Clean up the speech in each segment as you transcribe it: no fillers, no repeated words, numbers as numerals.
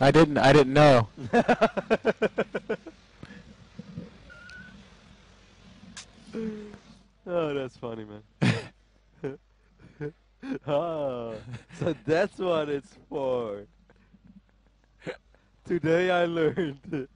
I didn't know. Oh, that's funny, man. Ah, so that's what it's for. Today I learned.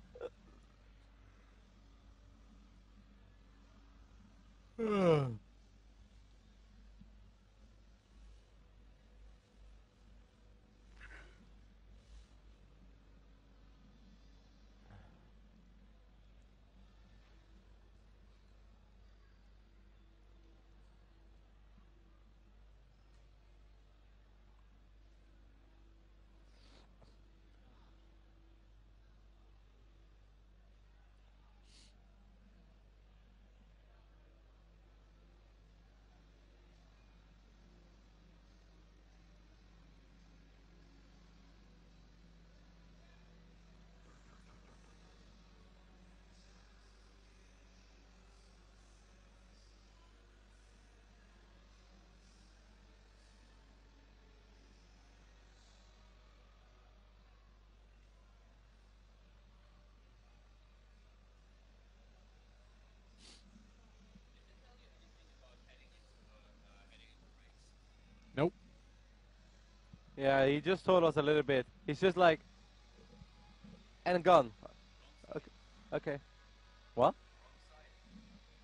Nope. Yeah, he just told us a little bit. He's just like, and gone. Okay. Okay. What?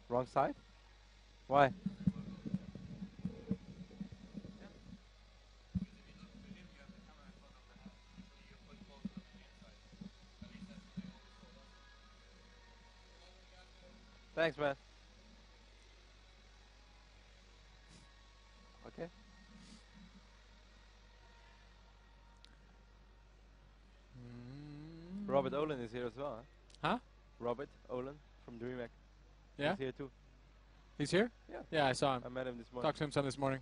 Wrong side? Why? Thanks, man. Okay. Robert Olin is here as well, huh? Huh? Robert Olin from DreamHack. Yeah? He's here too. He's here? Yeah. Yeah, I saw him. I met him this morning. Talked to him some this morning.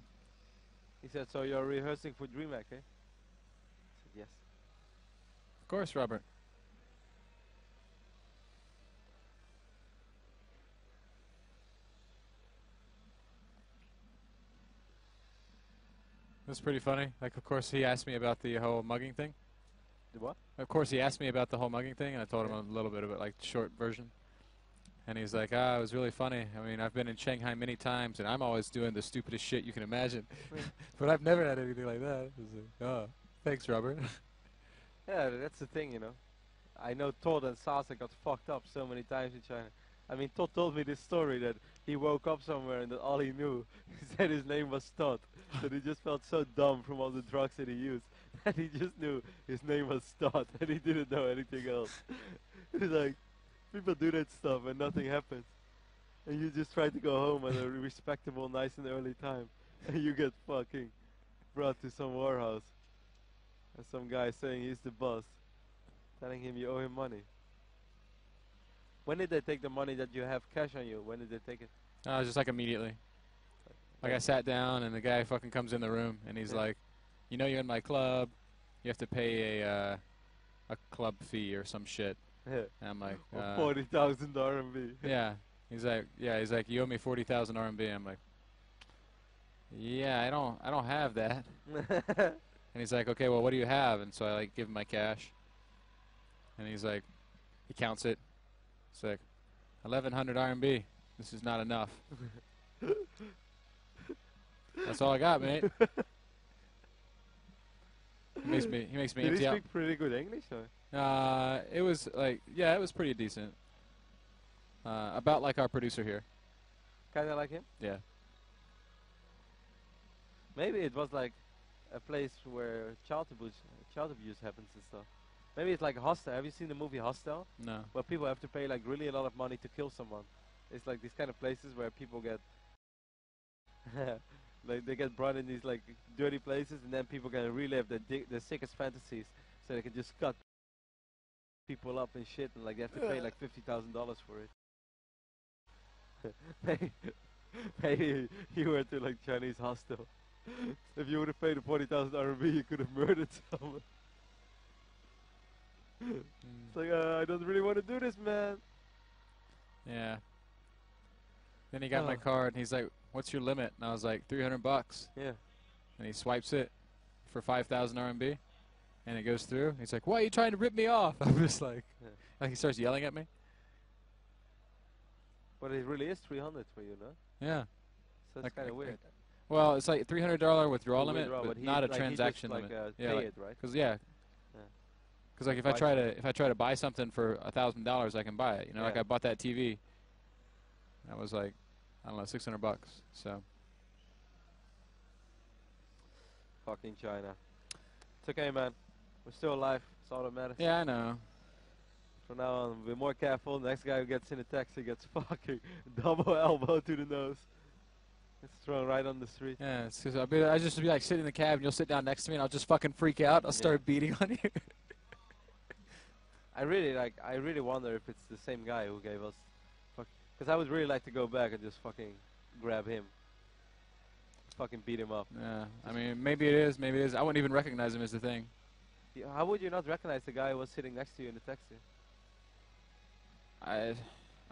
He said, so you're rehearsing for DreamHack, eh? I said, yes. Of course, Robert. That's pretty funny. Like, of course, he asked me about the whole mugging thing. The what? Of course, he asked me about the whole mugging thing, and I told him a little bit of it, like, short version. And he's like, it was really funny. I mean, I've been in Shanghai many times, and I'm always doing the stupidest shit you can imagine. But I've never had anything like that. I was like, oh, thanks, Robert. Yeah, that's the thing, you know. I know Tod and SaSe got fucked up so many times in China. I mean, Tod told me this story that he woke up somewhere and that all he knew, he said his name was Tod. That he just felt so dumb from all the drugs that he used. That he just knew his name was Tod and he didn't know anything else. He's like, people do that stuff and nothing happens. And you just try to go home at a respectable, nice and early time. And you get fucking brought to some warehouse. And some guy saying he's the boss. Telling him you owe him money. When did they take the money that you have cash on you? When did they take it? Just like immediately. Like I sat down and the guy fucking comes in the room and he's like, you know you're in my club, you have to pay a club fee or some shit. Yeah. And I'm like, 40,000 RMB. yeah. He's like, you owe me 40,000 RMB. I'm like, yeah, I don't have that. And he's like, okay, well, what do you have? And so I like give him my cash. And he's like, he counts it. It's like, 1,100 RMB. This is not enough. That's all I got, mate. He makes me Did he empty out. speak pretty good English? Or? It was like, yeah, it was pretty decent. About like our producer here. Kinda like him? Yeah. Maybe it was like a place where child abuse happens and stuff. Maybe it's like Hostel. Have you seen the movie Hostel? No. Where people have to pay like really a lot of money to kill someone. It's like these kind of places where people get like they get brought in these like dirty places and then people can relive the sickest fantasies so they can just cut people up and shit and like they have to pay like $50,000 for it. Maybe you went to like Chinese hostel. If you would have paid the 40,000 RMB, you could have murdered someone. It's like, I don't really want to do this, man. Yeah. Then he got my card and he's like, what's your limit? And I was like, $300. Yeah. And he swipes it for 5,000 RMB. and it goes through. He's like, "Why are you trying to rip me off?" I'm just like, Yeah. like he starts yelling at me. But it really is 300 for you, no? Yeah. So it's Like- kind of like- weird. Well, it's like $300 withdrawal The limit, withdrawal, but he, not a like, transaction he just, limit. like, Yeah, pay like, it, right? cause yeah, Yeah. cause like if Buy I try something. to buy something for $1,000, I can buy it. You know, like Yeah. I bought that TV. That was like, I don't know, $600. So Fucking China. It's okay, man. We're still alive. It's all that matters. yeah, I know. From now on, be more careful. Next guy who gets in a taxi gets fucking double elbow to the nose. It's thrown right on the street. Yeah, it's 'cause I just be like sitting in the cab, and you'll sit down next to me, and I'll just fucking freak out. I'll start beating on you. I really wonder if it's the same guy who gave us, because I would really like to go back and just fucking grab him, fucking beat him up. Yeah, I mean, maybe it is, maybe it is. I wouldn't even recognize him as the thing. Yeah, how would you not recognize the guy who was sitting next to you in the taxi? I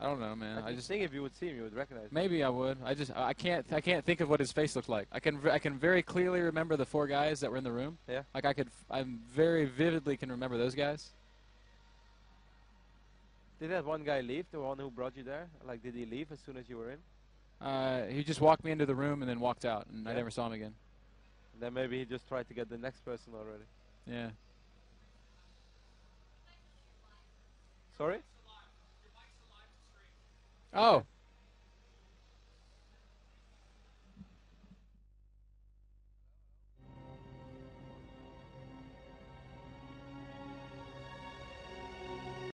don't know, man. I just think if you would see him, you would recognize him. Maybe I would. I can't think of what his face looked like. I can very clearly remember the 4 guys that were in the room. Yeah. Like I very vividly can remember those guys. Did that one guy leave, the one who brought you there? Like, did he leave as soon as you were in? He just walked me into the room and then walked out, and I Yeah. never saw him again. And then maybe he just tried to get the next person already. Yeah. Sorry? Oh,